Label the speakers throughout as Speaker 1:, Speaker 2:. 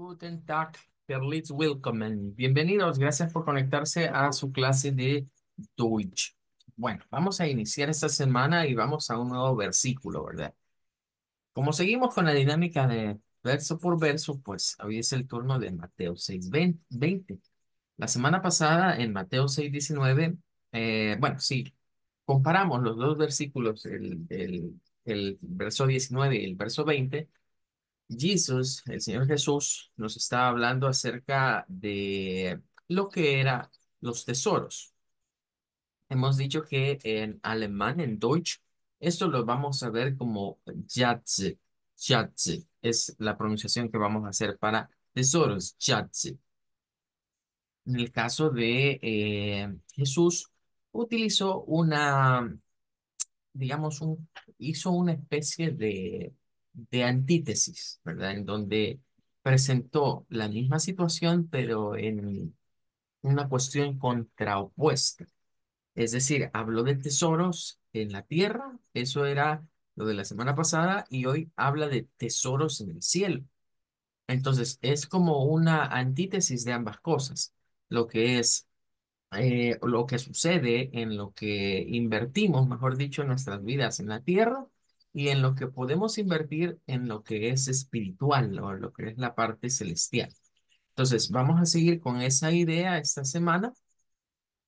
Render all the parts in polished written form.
Speaker 1: Guten Tag, herzlich willkommen. Bienvenidos, gracias por conectarse a su clase de Deutsch. Bueno, vamos a iniciar esta semana y vamos a un nuevo versículo, ¿verdad? Como seguimos con la dinámica de verso por verso, pues hoy es el turno de Mateo 6:20. La semana pasada en Mateo 6:19, bueno, sí, comparamos los dos versículos, el verso 19 y el verso 20. Jesús, el Señor Jesús, nos está hablando acerca de lo que eran los tesoros. Hemos dicho que en alemán, en Deutsch, esto lo vamos a ver como Schatze. Schatze es la pronunciación que vamos a hacer para tesoros, Schatze. En el caso de Jesús, utilizó digamos, hizo una especie de antítesis, ¿verdad? En donde presentó la misma situación, pero en una cuestión contraopuesta. Es decir, habló de tesoros en la tierra, eso era lo de la semana pasada, y hoy habla de tesoros en el cielo. Entonces, es como una antítesis de ambas cosas, lo que es lo que sucede en lo que invertimos, mejor dicho, en nuestras vidas en la tierra y en lo que podemos invertir en lo que es espiritual o lo que es la parte celestial. Entonces, vamos a seguir con esa idea esta semana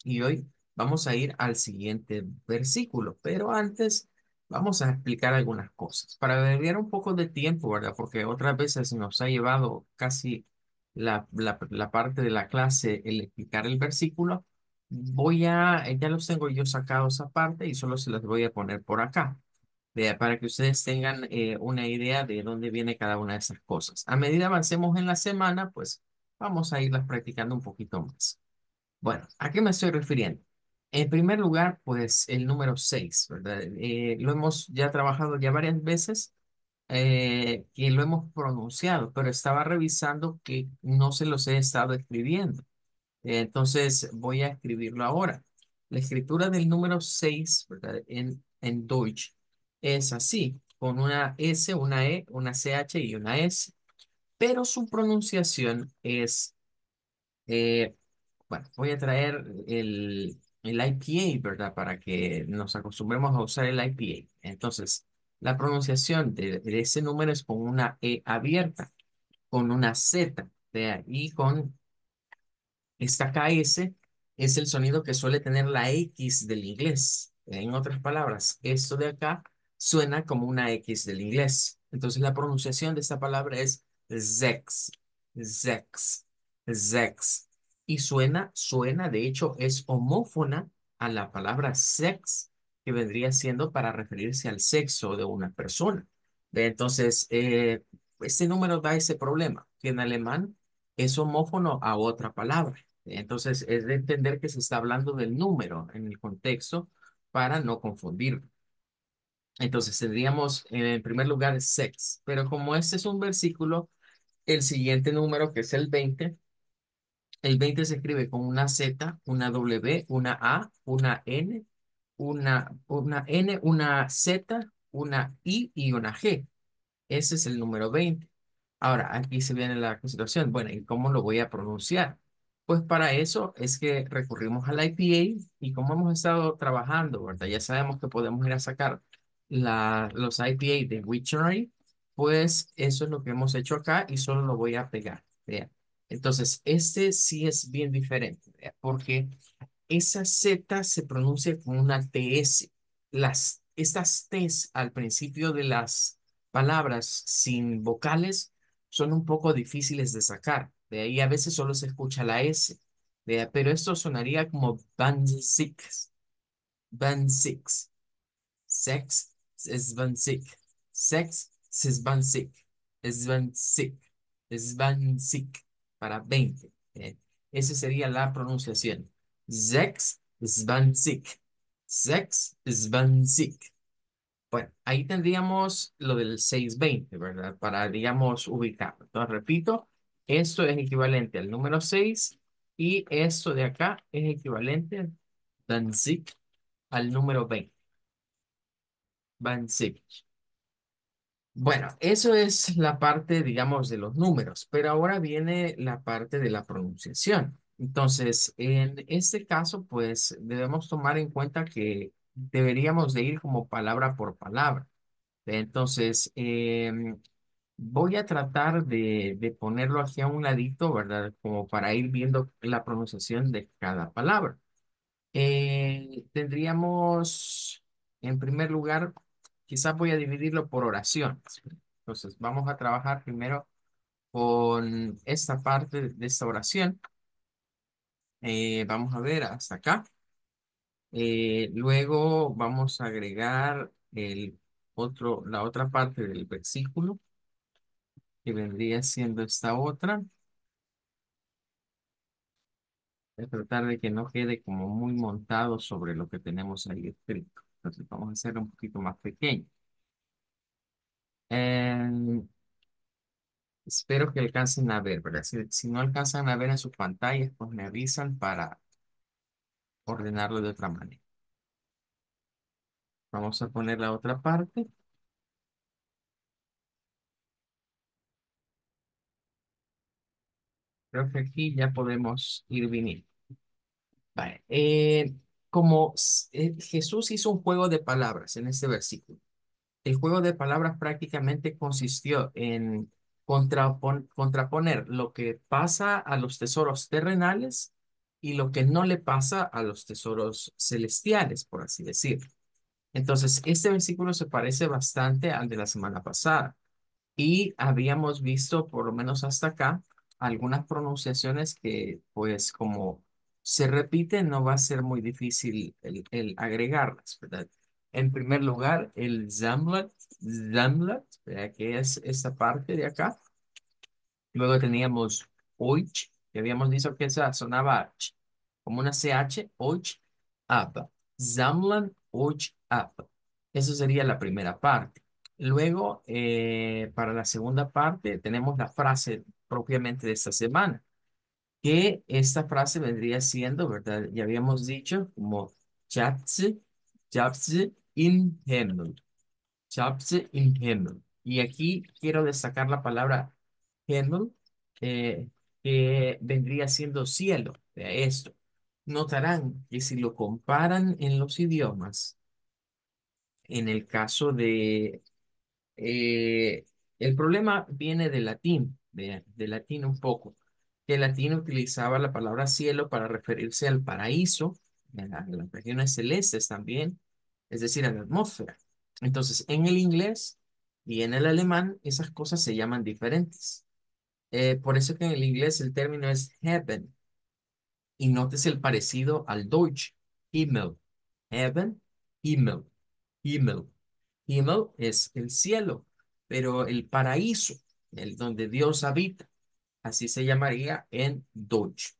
Speaker 1: y hoy vamos a ir al siguiente versículo, pero antes vamos a explicar algunas cosas para abreviar un poco de tiempo, ¿verdad? Porque otras veces nos ha llevado casi la parte de la clase el explicar el versículo. Ya los tengo yo sacados aparte y solo se los voy a poner por acá, vea, para que ustedes tengan una idea de dónde viene cada una de esas cosas. A medida avancemos en la semana, pues vamos a irlas practicando un poquito más. Bueno, ¿a qué me estoy refiriendo? En primer lugar, pues el número 6, ¿verdad? Lo hemos ya trabajado ya varias veces, que lo hemos pronunciado, pero estaba revisando que no se los he estado escribiendo. Entonces voy a escribirlo ahora. La escritura del número 6, ¿verdad? En Deutsch es así, con una S, una E, una CH y una S, pero su pronunciación es eh, bueno, voy a traer el IPA, ¿verdad? Para que nos acostumbremos a usar el IPA. Entonces, la pronunciación de ese número es con una E abierta, con una Z, ¿vea? Y con esta KS es el sonido que suele tener la X del inglés. En otras palabras, esto de acá suena como una X del inglés. Entonces, la pronunciación de esta palabra es Zex, Zex, Zex. Y suena, de hecho, es homófona a la palabra sex, que vendría siendo para referirse al sexo de una persona. Entonces, este número da ese problema, que en alemán es homófono a otra palabra. Entonces, es de entender que se está hablando del número en el contexto para no confundir. Entonces, tendríamos en primer lugar sex, pero como este es un versículo, el siguiente número, que es el 20 se escribe con una Z, una W, una A, una N, una N, una Z, una I y una G. Ese es el número 20. Ahora, aquí se viene la situación. Bueno, ¿y cómo lo voy a pronunciar? Pues para eso es que recurrimos al IPA y como hemos estado trabajando, ¿verdad? Ya sabemos que podemos ir a sacar los IPA de Wiktionary, pues eso es lo que hemos hecho acá y solo lo voy a pegar. Vean. Entonces, este sí es bien diferente, ¿vea? Porque esa Z se pronuncia con una TS. Estas Ts al principio de las palabras sin vocales son un poco difíciles de sacar. De ahí a veces solo se escucha la S. Pero esto sonaría como Banzix, Banzix. Sex es Banzig. Sex es Banzig. Es Banzig. Es Banzig. Para 20. Esa sería la pronunciación. Sex es Banzig. Sex es Banzig. Bueno, ahí tendríamos lo del 620, ¿verdad? Para, digamos, ubicarlo. Entonces, repito, esto es equivalente al número 6 y esto de acá es equivalente, Danzig, al número 20. Danzig. Bueno, eso es la parte, digamos, de los números, pero ahora viene la parte de la pronunciación. Entonces, en este caso, pues debemos tomar en cuenta que deberíamos de ir como palabra por palabra. Entonces, voy a tratar de ponerlo aquí a un ladito, ¿verdad? Como para ir viendo la pronunciación de cada palabra. Tendríamos, en primer lugar, quizás voy a dividirlo por oraciones. Entonces, vamos a trabajar primero con esta parte de esta oración. Vamos a ver hasta acá. Luego vamos a agregar la otra parte del versículo, que vendría siendo esta otra. Voy a tratar de que no quede como muy montado sobre lo que tenemos ahí escrito. Entonces, vamos a hacerlo un poquito más pequeño. Eh, Espero que alcancen a ver, ¿verdad? Si no alcanzan a ver en sus pantallas, pues me avisan para ordenarlo de otra manera. Vamos a poner la otra parte. Creo que aquí ya podemos ir viniendo. Vale. Jesús hizo un juego de palabras en este versículo. El juego de palabras prácticamente consistió en contraponer lo que pasa a los tesoros terrenales y lo que no le pasa a los tesoros celestiales, por así decirlo. Entonces, este versículo se parece bastante al de la semana pasada y habíamos visto, por lo menos hasta acá, algunas pronunciaciones que, pues, como se repiten, no va a ser muy difícil el agregarlas, ¿verdad? En primer lugar, el Zamlat, ¿verdad? Que es esta parte de acá. Luego teníamos Oich, que habíamos dicho que esa sonaba como una CH, Oich, Up. Zamlan, Oich, Up. Eso sería la primera parte. Luego, para la segunda parte, tenemos la frase propiamente de esta semana, que esta frase vendría siendo, ¿verdad? Ya habíamos dicho como Schatz, Schatz in Himmel. Schatz in Himmel. Y aquí quiero destacar la palabra Himmel, eh, que vendría siendo cielo. Vea esto. Notarán que si lo comparan en los idiomas, en el caso de eh, el problema viene del latín, del latín un poco, que el latín utilizaba la palabra cielo para referirse al paraíso, a las regiones celestes también, es decir, a la atmósfera. Entonces, en el inglés y en el alemán, esas cosas se llaman diferentes. Por eso que en el inglés el término es heaven, y notes el parecido al Deutsch, Himmel, heaven, Himmel, Himmel. Himmel es el cielo, pero el paraíso, el donde Dios habita, así se llamaría en Deutsch.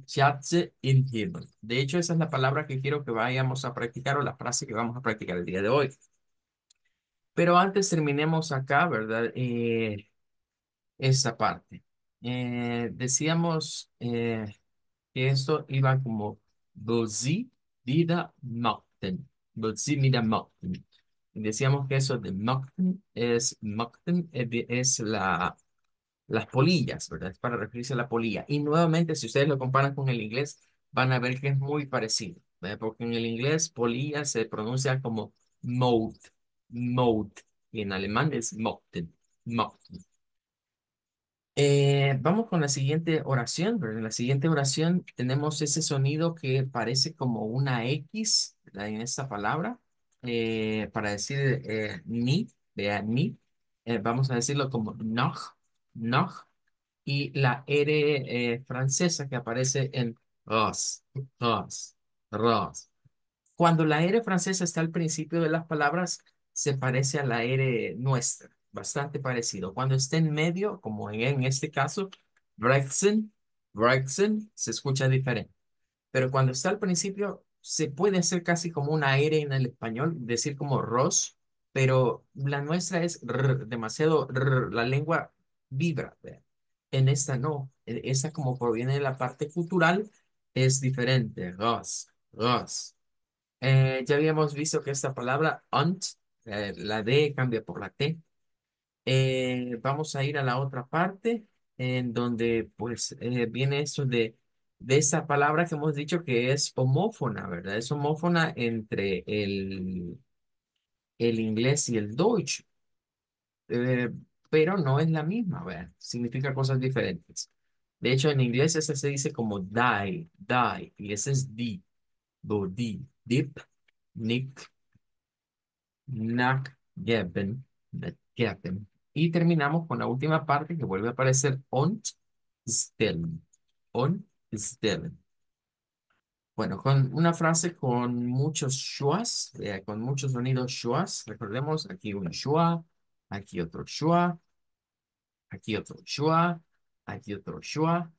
Speaker 1: Schatze im Himmel. De hecho, esa es la palabra que quiero que vayamos a practicar o la frase que vamos a practicar el día de hoy. Pero antes terminemos acá, ¿verdad? Esta parte. Decíamos que esto iba como Bozi vida Mountain. Bozi vida Mountain. Decíamos que eso de Mountain es las polillas, ¿verdad? Es para referirse a la polilla. Y nuevamente, si ustedes lo comparan con el inglés, van a ver que es muy parecido, ¿verdad? Porque en el inglés polilla se pronuncia como Mout, Mout, y en alemán es Mountain, Mountain. Vamos con la siguiente oración, ¿verdad? En la siguiente oración tenemos ese sonido que parece como una X, ¿verdad? En esta palabra, para decir ni, vea ni, vamos a decirlo como noch, noch, y la R francesa que aparece en ros, ros, ros. Cuando la R francesa está al principio de las palabras, se parece a la R nuestra, bastante parecido. Cuando está en medio, como en este caso, Brexen, Brexen, se escucha diferente. Pero cuando está al principio, se puede hacer casi como una R en el español, decir como Ros, pero la nuestra es demasiado, la lengua vibra. ¿Ve? En esta no, esta como proviene de la parte cultural, es diferente. Ros, Ros. Ya habíamos visto que esta palabra, unt, La D cambia por la T. Vamos a ir a la otra parte en donde pues viene esto de esa palabra que hemos dicho que es homófona, ¿verdad? Es homófona entre el inglés y el Deutsch, eh, pero no es la misma, ¿verdad? Significa cosas diferentes. De hecho, en inglés ese se dice como die, y ese es di, do, di, dip, nick, Nach geben, geben. Y terminamos con la última parte que vuelve a aparecer und stellen. Und stellen. Bueno, con una frase con muchos schwas, con muchos sonidos schwas. Recordemos aquí un schwa, aquí otro schwa, aquí otro schwa, aquí otro schwa.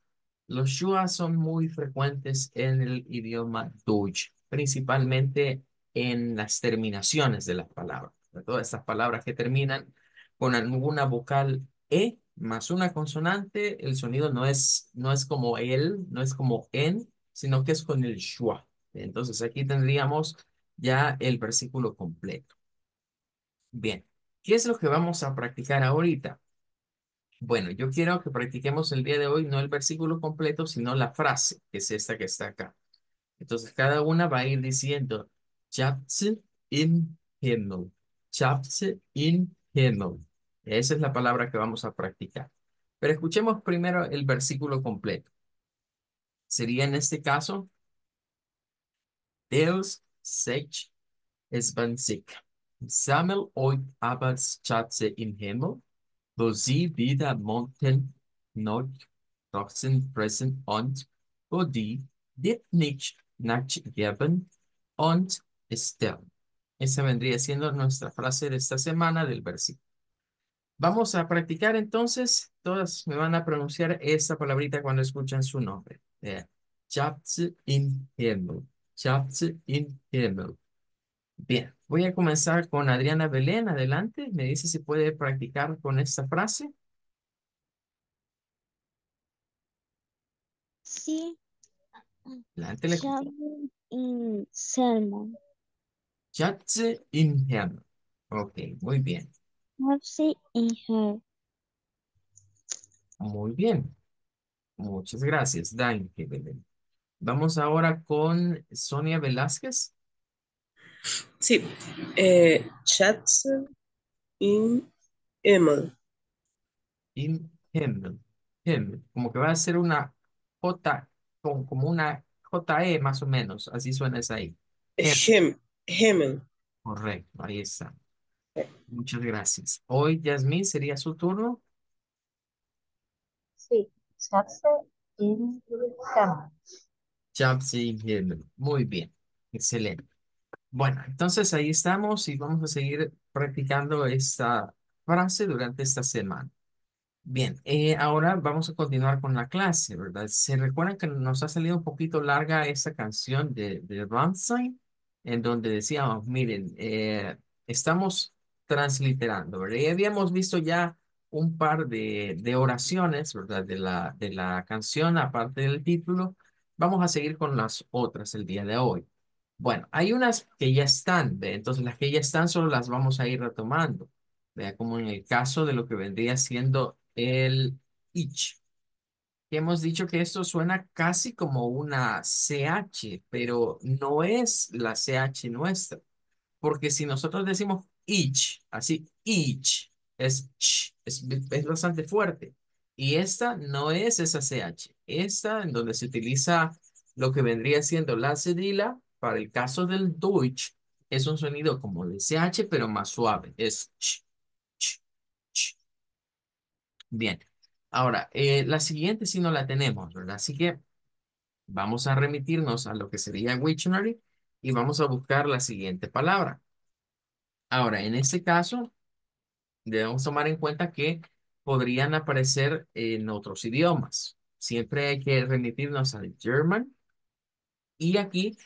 Speaker 1: Los schwa son muy frecuentes en el idioma Deutsch, principalmente en las terminaciones de las palabras. De todas estas palabras que terminan con alguna vocal E más una consonante, el sonido no es como el, no es como en, sino que es con el schwa. Entonces aquí tendríamos ya el versículo completo. Bien, ¿qué es lo que vamos a practicar ahorita? Bueno, yo quiero que practiquemos el día de hoy no el versículo completo, sino la frase, que es esta que está acá. Entonces, cada una va a ir diciendo, Schatze im Himmel, Schatze im Himmel. Esa es la palabra que vamos a practicar. Pero escuchemos primero el versículo completo. Sería en este caso, Deus sagt es van sich. Sammel euch aber Schatze im Himmel, wo sie wieder Monten noch wachsen, fressen und wo die nicht nachgeben und sterben. Esa vendría siendo nuestra frase de esta semana del versículo. Vamos a practicar entonces. Todas me van a pronunciar esta palabrita cuando escuchan su nombre. Schatze im Himmel. Schatze im Himmel. Bien, voy a comenzar con Adriana Belén. Adelante, me dice si puede practicar con esta frase.
Speaker 2: Sí,
Speaker 1: Adelante, le escucho.
Speaker 2: Shabbat in Salmon.
Speaker 1: Schatze im Himmel. Ok, muy bien,
Speaker 2: Mercy in her.
Speaker 1: muy bien. Muchas gracias, Danke, Belén. Vamos ahora con Sonia Velázquez.
Speaker 3: Sí, Chats in Himmel.
Speaker 1: Im Himmel. Himmel. Como que va a ser una J, como una JE más o menos. Así suena esa ahí. Himmel.
Speaker 3: Himmel.
Speaker 1: Correcto, ahí está. Muchas gracias. Hoy, Yasmín, sería su turno.
Speaker 2: Sí, Shatse in Salmon.
Speaker 1: Chapsi Himmel. Muy bien. Excelente. Bueno, entonces ahí estamos y vamos a seguir practicando esta frase durante esta semana. Bien, ahora vamos a continuar con la clase, ¿verdad? ¿Se recuerdan que nos ha salido un poquito larga esta canción de Rammstein? En donde decíamos, miren, estamos transliterando, ¿verdad? Y habíamos visto ya un par de oraciones, ¿verdad? De la canción, aparte del título. Vamos a seguir con las otras el día de hoy. Bueno, hay unas que ya están, ¿ve? Entonces las que ya están solo las vamos a ir retomando. Vea, como en el caso de lo que vendría siendo el ich, que hemos dicho que esto suena casi como una CH, pero no es la CH nuestra, porque si nosotros decimos ich, así, ich, es ch, es bastante fuerte, y esta no es esa CH, esta en donde se utiliza lo que vendría siendo la cedila, para el caso del Deutsch, es un sonido como de CH, pero más suave, es ch, ch, ch. Bien, ahora, la siguiente sí no la tenemos, ¿verdad? Así que vamos a remitirnos a lo que sería Wiktionary y vamos a buscar la siguiente palabra. Ahora, en este caso, debemos tomar en cuenta que podrían aparecer en otros idiomas. Siempre hay que remitirnos al German y aquí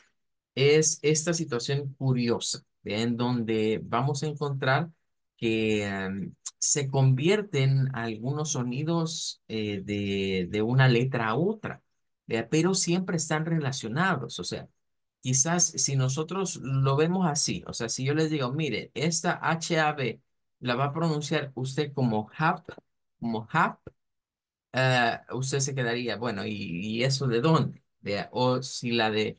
Speaker 1: es esta situación curiosa, ¿ve? En donde vamos a encontrar que se convierten algunos sonidos de una letra a otra, ¿ve? Pero siempre están relacionados. O sea, quizás si nosotros lo vemos así, o sea, si yo les digo, mire, esta HAB la va a pronunciar usted como hap, usted se quedaría, bueno, ¿y eso de dónde? O si la que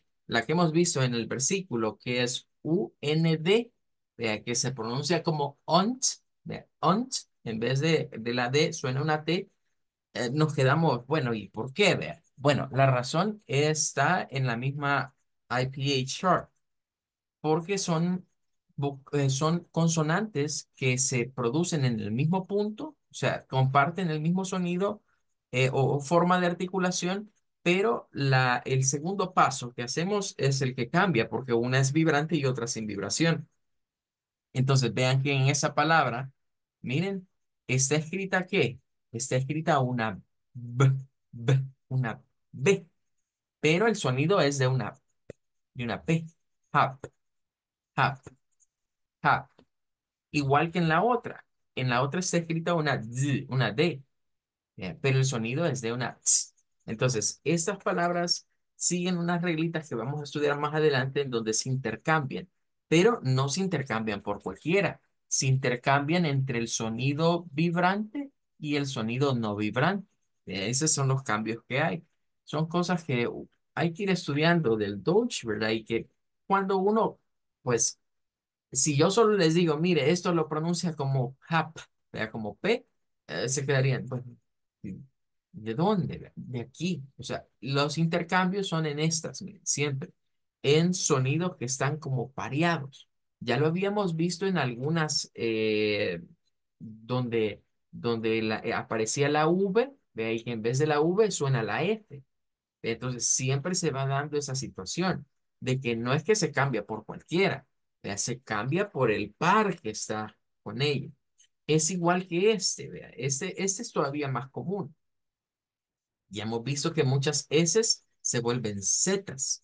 Speaker 1: hemos visto en el versículo, que es UND, vea, que se pronuncia como ont, vea, ont, en vez de la D suena una T, nos quedamos, bueno, ¿y por qué? Vea? Bueno, la razón está en la misma IPA chart, porque son consonantes que se producen en el mismo punto, o sea, comparten el mismo sonido o forma de articulación, pero el segundo paso que hacemos es el que cambia, porque una es vibrante y otra sin vibración. Entonces, vean que en esa palabra, miren, está escrita ¿qué? Está escrita B, una B, pero el sonido es de una P. Hap, hap, hap. Igual que en la otra. En la otra está escrita una D, pero el sonido es de una ts. Entonces, estas palabras siguen unas reglitas que vamos a estudiar más adelante en donde se intercambian, pero no se intercambian por cualquiera. Se intercambian entre el sonido vibrante y el sonido no vibrante. Esos son los cambios que hay. Son cosas que hay que ir estudiando del Deutsch, ¿verdad? Y que cuando uno, pues, si yo solo les digo, mire, esto lo pronuncia como hap, vea, como P, se quedarían, bueno, ¿de dónde? Vea? De aquí. O sea, los intercambios son en estas, miren, siempre, en sonidos que están como pareados. Ya lo habíamos visto en algunas donde aparecía la V, ve ahí que en vez de la V suena la F. Entonces, siempre se va dando esa situación de que no es que se cambia por cualquiera, vea, se cambia por el par que está con ella. Es igual que este, vea, este es todavía más común. Ya hemos visto que muchas S se vuelven Zs,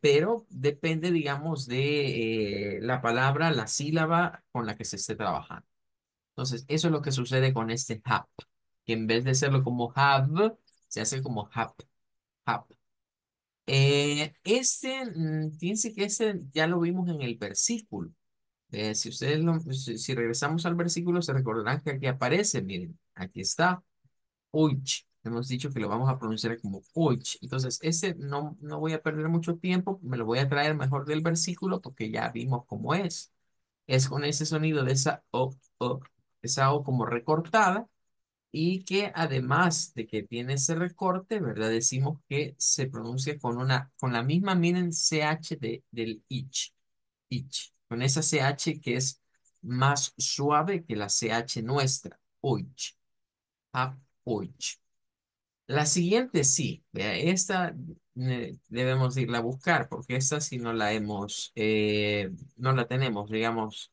Speaker 1: pero depende, digamos, de la palabra, la sílaba con la que se esté trabajando. Entonces, eso es lo que sucede con este hap, que en vez de hacerlo como have, se hace como hap. Fíjense que este ya lo vimos en el versículo. Si ustedes si regresamos al versículo, se recordarán que aquí aparece, miren, aquí está, oich. Hemos dicho que lo vamos a pronunciar como oich. Entonces, ese no voy a perder mucho tiempo, me lo voy a traer mejor del versículo porque ya vimos cómo es. Es con ese sonido de esa O como recortada y que además de que tiene ese recorte, ¿verdad? Decimos que se pronuncia con la misma, miren, CH del ich, con esa CH que es más suave que la CH nuestra, oich, a oich. La siguiente sí, vea, esta debemos irla a buscar porque esta sí no la tenemos, digamos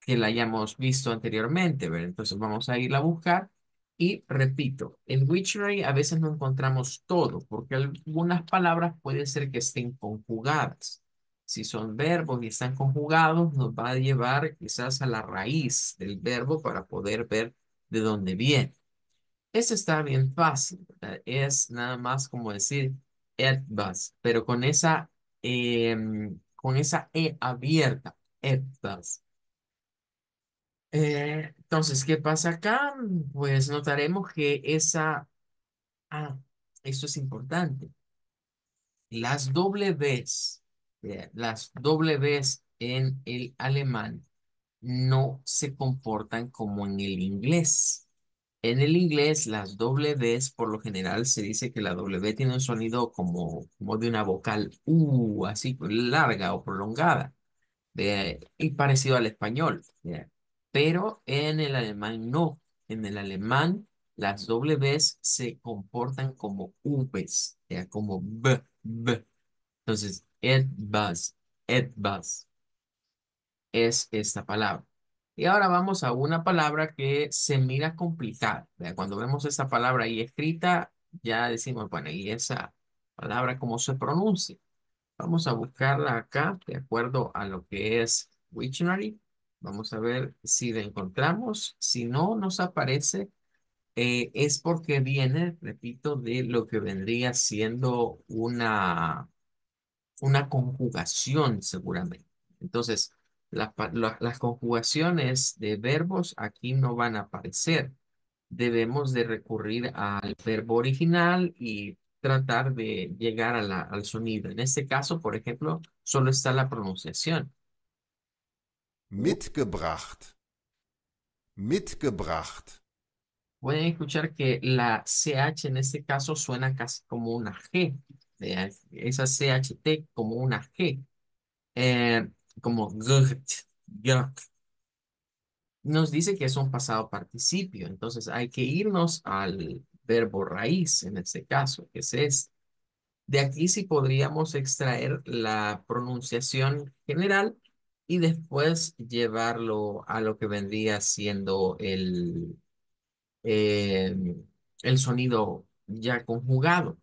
Speaker 1: que la hayamos visto anteriormente, ¿verdad? Entonces vamos a irla a buscar y repito, en Wiktionary a veces no encontramos todo porque algunas palabras puede ser que estén conjugadas. Si son verbos y están conjugados, nos va a llevar quizás a la raíz del verbo para poder ver de dónde viene. Eso está bien fácil, ¿verdad? Es nada más como decir etwas, pero con esa E abierta, etwas. Entonces, ¿qué pasa acá? Pues notaremos que esto es importante. Las Ws en el alemán no se comportan como en el inglés. En el inglés, las Ws, por lo general, se dice que la W tiene un sonido como de una vocal así larga o prolongada y parecido al español. Pero en el alemán no. En el alemán las Ws se comportan como Vs, como b. Entonces, etwas es esta palabra. Y ahora vamos a una palabra que se mira complicada. Cuando vemos esa palabra ahí escrita, ya decimos, bueno, ¿y esa palabra cómo se pronuncia? Vamos a buscarla acá de acuerdo a lo que es Wiktionary. Vamos a ver si la encontramos. Si no nos aparece, es porque viene, repito, de lo que vendría siendo una. una conjugación seguramente. Entonces, las conjugaciones de verbos aquí no van a aparecer. Debemos de recurrir al verbo original y tratar de llegar a al sonido. En este caso, por ejemplo, solo está la pronunciación.
Speaker 4: Mitgebracht. Mitgebracht.
Speaker 1: Pueden escuchar que la CH en este caso suena casi como una G. Vean, esa CHT como una G. Eh, como GT, GT. Nos dice que es un pasado participio. Entonces hay que irnos al verbo raíz en este caso, que es este. De aquí sí podríamos extraer la pronunciación general y después llevarlo a lo que vendría siendo eh, el sonido ya conjugado.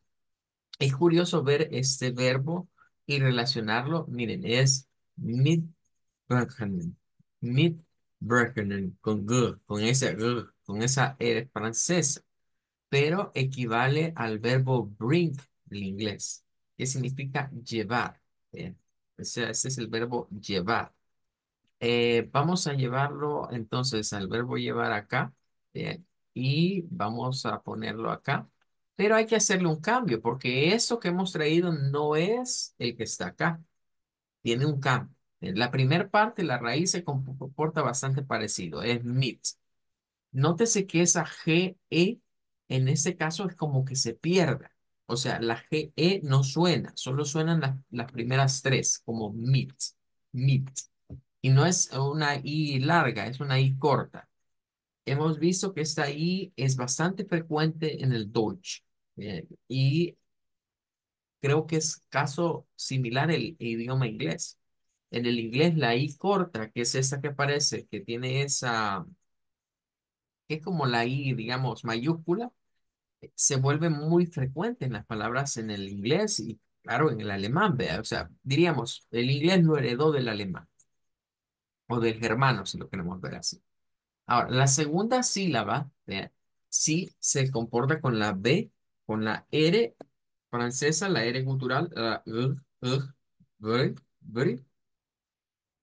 Speaker 1: Es curioso ver este verbo y relacionarlo. Miren, es mitbrechen, mitbrechen, con g, con ese g, con esa R francesa, pero equivale al verbo bring del inglés, que significa llevar. Bien. O sea, ese es el verbo llevar. Vamos a llevarlo entonces al verbo llevar acá. Bien, y vamos a ponerlo acá. Pero hay que hacerle un cambio porque esto que hemos traído no es el que está acá. Tiene un cambio. En la primera parte, la raíz se comporta bastante parecido. Es meet. Nótese que esa GE en este caso es como que se pierda. O sea, la GE no suena, solo suenan las primeras tres, como meet, meet. Y no es una I larga, es una I corta. Hemos visto que esta I es bastante frecuente en el Deutsch. Y creo que es caso similar el idioma inglés. En el inglés, la I corta, que es esta que aparece, que tiene esa, que es como la I, digamos, mayúscula, se vuelve muy frecuente en las palabras en el inglés y, claro, en el alemán, ¿vea? O sea, diríamos, el inglés lo heredó del alemán o del germano, si lo queremos ver así. Ahora, la segunda sílaba, ¿vea? Sí se comporta con la B, con la R francesa, la R gutural, la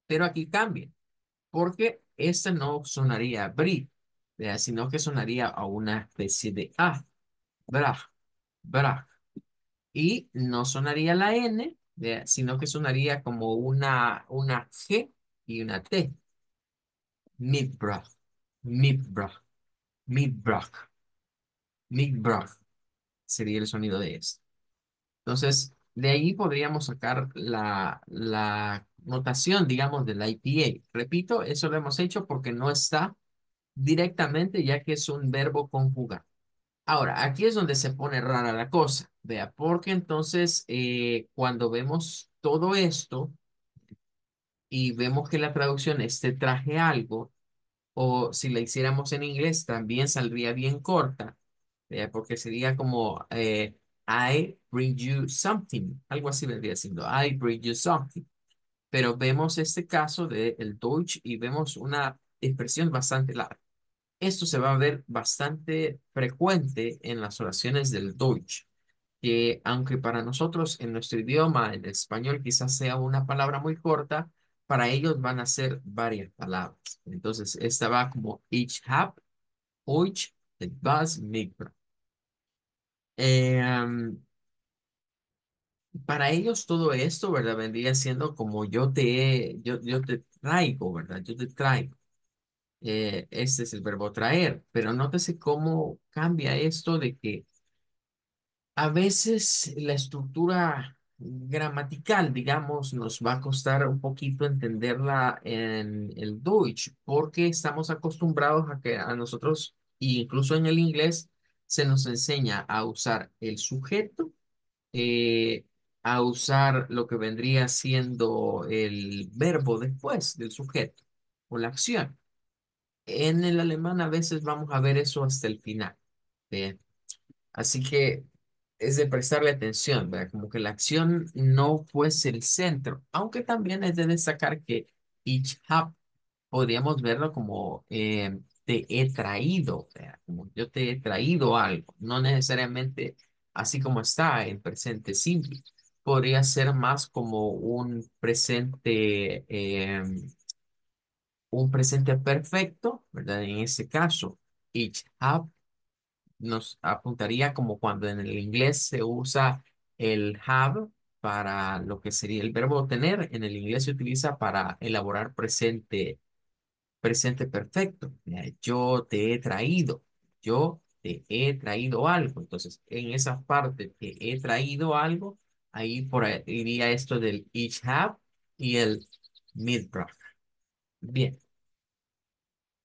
Speaker 1: pero aquí cambia, porque esta no sonaría bri, ¿vea? Sino que sonaría a una especie de A, bra, bra. Y no sonaría la N, ¿vea? Sino que sonaría como una G y una T. Midbrach, midbrach, midbrach, midbrach sería el sonido de esto. Entonces, de ahí podríamos sacar la notación, digamos, del IPA. Repito, eso lo hemos hecho porque no está directamente, ya que es un verbo conjugado. Ahora, aquí es donde se pone rara la cosa, vea, porque entonces cuando vemos todo esto y vemos que la traducción es te traje algo, o si la hiciéramos en inglés también saldría bien corta, vea, porque sería como I bring you something, algo así vendría siendo, I bring you something. Pero vemos este caso del Deutsch y vemos una expresión bastante larga. Esto se va a ver bastante frecuente en las oraciones del Deutsch, que aunque para nosotros en nuestro idioma, en español, quizás sea una palabra muy corta, para ellos van a ser varias palabras. Entonces, esta va como ich hab, euch, etwas mitgebracht. Para ellos todo esto, ¿verdad? Vendría siendo como yo te traigo, ¿verdad? Yo te traigo. Este es el verbo traer, pero nótese cómo cambia esto de que a veces la estructura gramatical, digamos, nos va a costar un poquito entenderla en el Deutsch, porque estamos acostumbrados a que a nosotros, e incluso en el inglés, se nos enseña a usar el sujeto, eh, a usar lo que vendría siendo el verbo después del sujeto o la acción. En el alemán a veces vamos a ver eso hasta el final. Bien. Así que es de prestarle atención, ¿verdad? Como que la acción no fuese el centro, aunque también es de destacar que each hub podríamos verlo como te he traído, ¿verdad? Como yo te he traído algo, no necesariamente así como está en presente simple. podría ser más como un presente perfecto, ¿verdad? En ese caso, each have nos apuntaría como cuando en el inglés se usa el have para lo que sería el verbo tener, en el inglés se utiliza para elaborar presente perfecto. Mira, yo te he traído, yo te he traído algo. Entonces, en esa parte que he traído algo, ahí por ahí iría esto del each have y el mid-bride. Bien,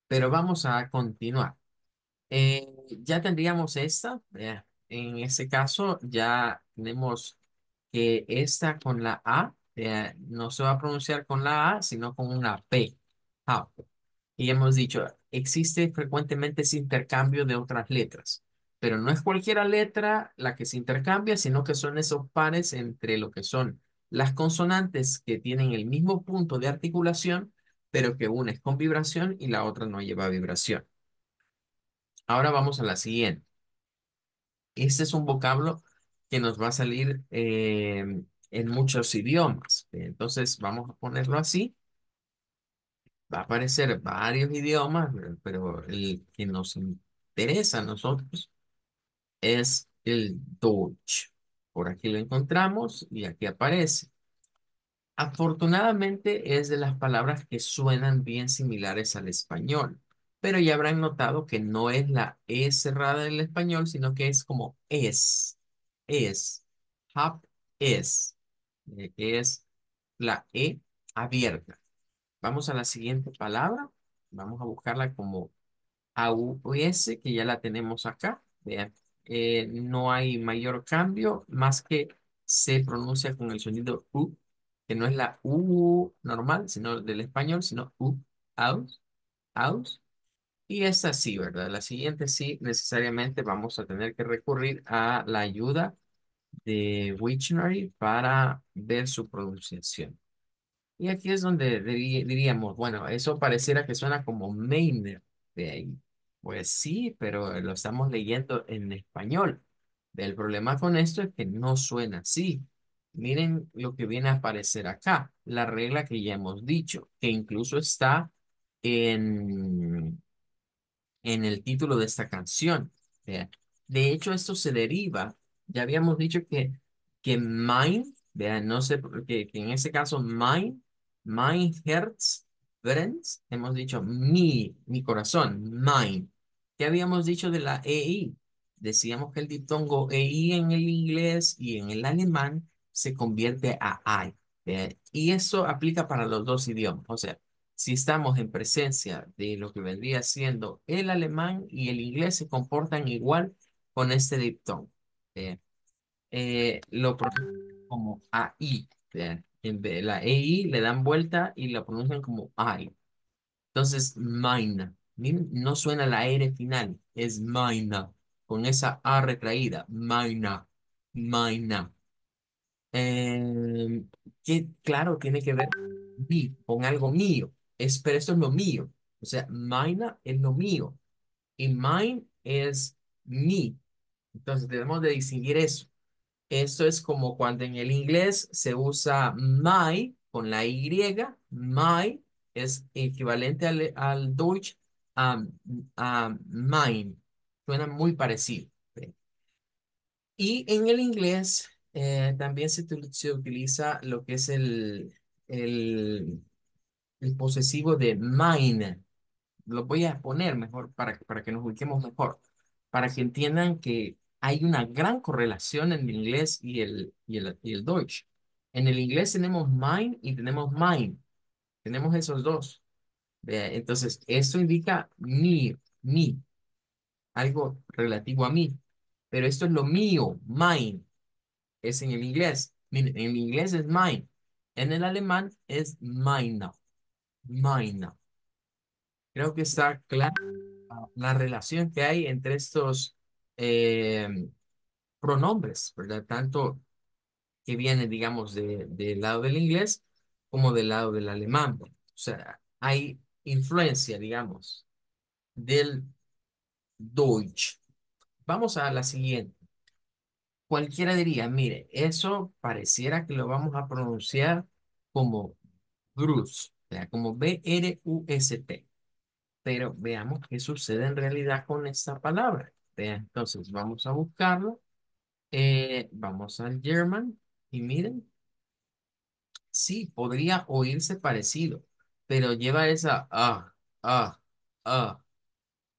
Speaker 1: pero vamos a continuar. Ya tendríamos esta. En ese caso, ya tenemos que esta con la A no se va a pronunciar con la A, sino con una P. Ah, y hemos dicho, existe frecuentemente ese intercambio de otras letras, pero no es cualquier letra la que se intercambia, sino que son esos pares entre lo que son las consonantes que tienen el mismo punto de articulación, pero que una es con vibración y la otra no lleva vibración. Ahora vamos a la siguiente. Este es un vocablo que nos va a salir en muchos idiomas. Entonces vamos a ponerlo así. Va a aparecer varios idiomas, pero el que nos interesa a nosotros es el Deutsch. Por aquí lo encontramos y aquí aparece. Afortunadamente es de las palabras que suenan bien similares al español, pero ya habrán notado que no es la E cerrada del español, sino que es como es, hab es, que es la E abierta. Vamos a la siguiente palabra, vamos a buscarla como AUS, que ya la tenemos acá. Vean, no hay mayor cambio, más que se pronuncia con el sonido U, que no es la U normal, sino del español, sino U, aus, aus. Y esta sí, ¿verdad? La siguiente sí, necesariamente vamos a tener que recurrir a la ayuda de Wiktionary para ver su pronunciación. Y aquí es donde diríamos, bueno, eso pareciera que suena como Mainer de ahí. Pues sí, pero lo estamos leyendo en español. El problema con esto es que no suena así. Miren lo que viene a aparecer acá, la regla que ya hemos dicho, que incluso está en en el título de esta canción. Vea. De hecho, esto se deriva, ya habíamos dicho que mine, vean, no sé, que en ese caso mine, mein Herz brennt, hemos dicho mi corazón, mine. ¿Qué habíamos dicho de la EI? Decíamos que el diptongo EI en el inglés y en el alemán se convierte a I. Vea. Y eso aplica para los dos idiomas. O sea, si estamos en presencia de lo que vendría siendo el alemán y el inglés se comportan igual con este diptongo. Eh, lo pronuncian como AI. En vez de la EI le dan vuelta y lo pronuncian como I. Entonces, mina. Miren, no suena la R final, es mina. Con esa A retraída. Mina. Mina. Eh, que claro, tiene que ver con algo mío. Pero esto es lo mío. O sea, mine es lo mío y mine es mi. Entonces debemos de distinguir eso. Esto es como cuando en el inglés se usa my con la Y. My es equivalente al Deutsch a mine. Suena muy parecido. Y en el inglés también se utiliza lo que es el, el posesivo de mine. Lo voy a poner mejor para que nos ubiquemos mejor, para que entiendan que hay una gran correlación en el inglés y el Deutsch. En el inglés tenemos mine y tenemos mine. Tenemos esos dos. Vea, entonces, esto indica mi, algo relativo a mí. Pero esto es lo mío, mine. Es en el inglés. Miren, en el inglés es mine. En el alemán es meine. Meine. Creo que está clara la relación que hay entre estos eh, pronombres, ¿verdad? Tanto que vienen, digamos, del lado del inglés como del lado del alemán. O sea, hay influencia, digamos, del Deutsch. Vamos a la siguiente. Cualquiera diría, mire, eso pareciera que lo vamos a pronunciar como Bruce, o sea, como Brust. Pero veamos qué sucede en realidad con esta palabra. Vean, entonces vamos a buscarlo. Vamos al German y miren, sí, podría oírse parecido, pero lleva esa ah.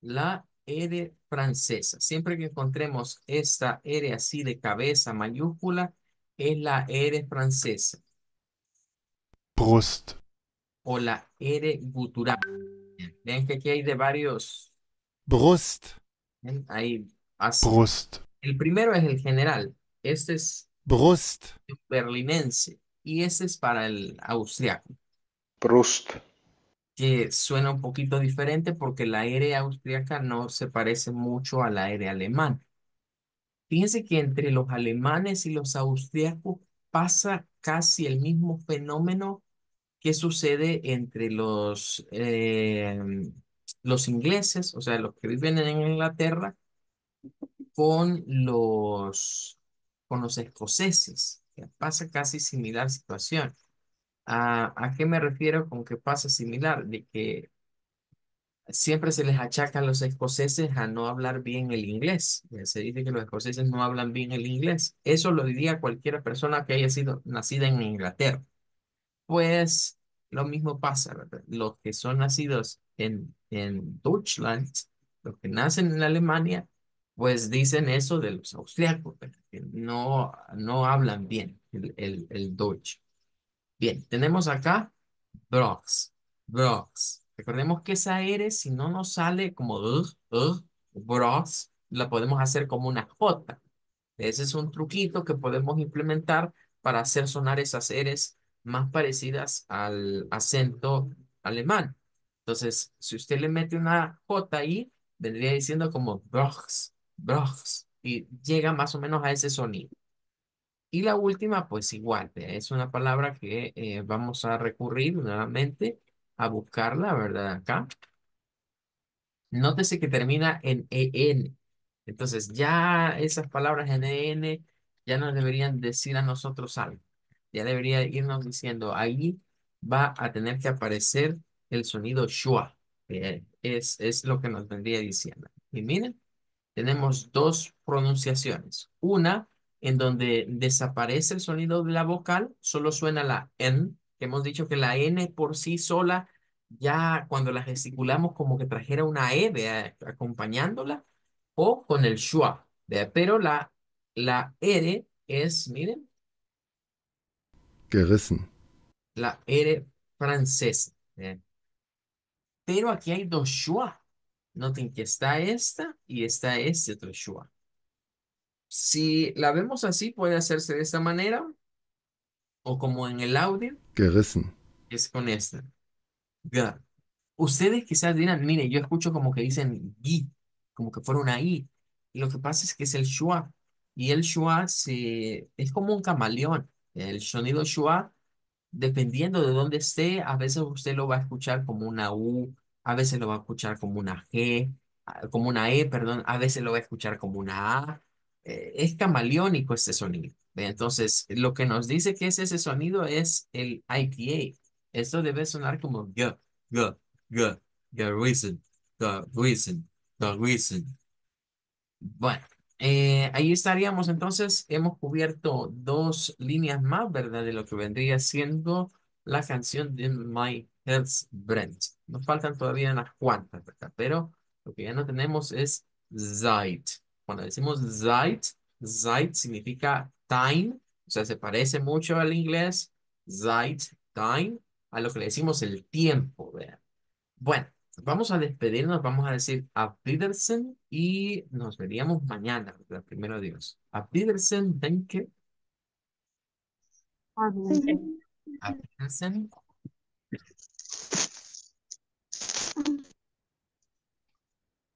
Speaker 1: La R francesa. Siempre que encontremos esta R así de cabeza mayúscula, es la R francesa
Speaker 4: Brust,
Speaker 1: o la R gutural. Ven que aquí hay de varios.
Speaker 4: Brust,
Speaker 1: ¿Ven? Hay así.
Speaker 4: Brust,
Speaker 1: El primero es el general. Este es
Speaker 4: Brust,
Speaker 1: el berlinense y este es para el austriaco,
Speaker 5: Brust,
Speaker 1: que suena un poquito diferente porque la R austriaca no se parece mucho a la R alemana. Fíjense que entre los alemanes y los austriacos pasa casi el mismo fenómeno que sucede entre los ingleses, o sea, los que viven en Inglaterra, con los escoceses. Que pasa casi similar situación. ¿A qué me refiero con que pasa similar? De que siempre se les achaca a los escoceses a no hablar bien el inglés. Se dice que los escoceses no hablan bien el inglés. Eso lo diría cualquier persona que haya sido nacida en Inglaterra. Pues lo mismo pasa, ¿verdad? Los que son nacidos en Deutschland, los que nacen en Alemania, pues dicen eso de los austriacos, ¿verdad? Que no hablan bien el Deutsch. Bien, tenemos acá Brox, Brox. Recordemos que esa R, si no nos sale como Brox, la podemos hacer como una J. Ese es un truquito que podemos implementar para hacer sonar esas R's más parecidas al acento alemán. Entonces, si usted le mete una J ahí, vendría diciendo como Brox, Brox, y llega más o menos a ese sonido. Y la última, pues igual, es una palabra que vamos a recurrir nuevamente a buscarla, ¿verdad? Acá. Nótese que termina en EN. Entonces, ya esas palabras en EN ya nos deberían decir a nosotros algo. Ya debería irnos diciendo, ahí va a tener que aparecer el sonido schwa. Es lo que nos vendría diciendo. Y miren. Tenemos dos pronunciaciones. Una en donde desaparece el sonido de la vocal, solo suena la N, que hemos dicho que la N por sí sola, ya cuando la gesticulamos como que trajera una E, vea, acompañándola, o con el schwa, vea, pero la R es, miren,
Speaker 4: gerissen,
Speaker 1: la R francesa. Vea. Pero aquí hay dos schwa. Noten que está esta y está este otro schwa. Si la vemos así, puede hacerse de esta manera o como en el audio,
Speaker 4: gerissen,
Speaker 1: es con esta. Ga. Ustedes quizás dirán, mire, yo escucho como que dicen gi, como que fuera una i. Y lo que pasa es que es el schwa. Y el schwa es como un camaleón. El sonido schwa dependiendo de dónde esté, a veces usted lo va a escuchar como una U, a veces lo va a escuchar como una G, como una E, perdón, a veces lo va a escuchar como una A. Es camaleónico este sonido. ¿Ve? Entonces, lo que nos dice que es ese sonido es el IPA. Esto debe sonar como G, G, G, Garrison, Garrison, Garrison. Bueno, ahí estaríamos entonces. Hemos cubierto dos líneas más, ¿verdad? De lo que vendría siendo la canción de My Heart's Brand. Nos faltan todavía unas cuantas, ¿verdad? Pero lo que ya no tenemos es Zeit. Cuando decimos Zeit, Zeit significa time, o sea, se parece mucho al inglés. Zeit, time, a lo que le decimos el tiempo, ¿verdad? Bueno, vamos a despedirnos, vamos a decir a Peterson y nos veríamos mañana, ¿verdad? Primero Dios. A Peterson, danke.
Speaker 2: Ujú.
Speaker 1: A Peterson.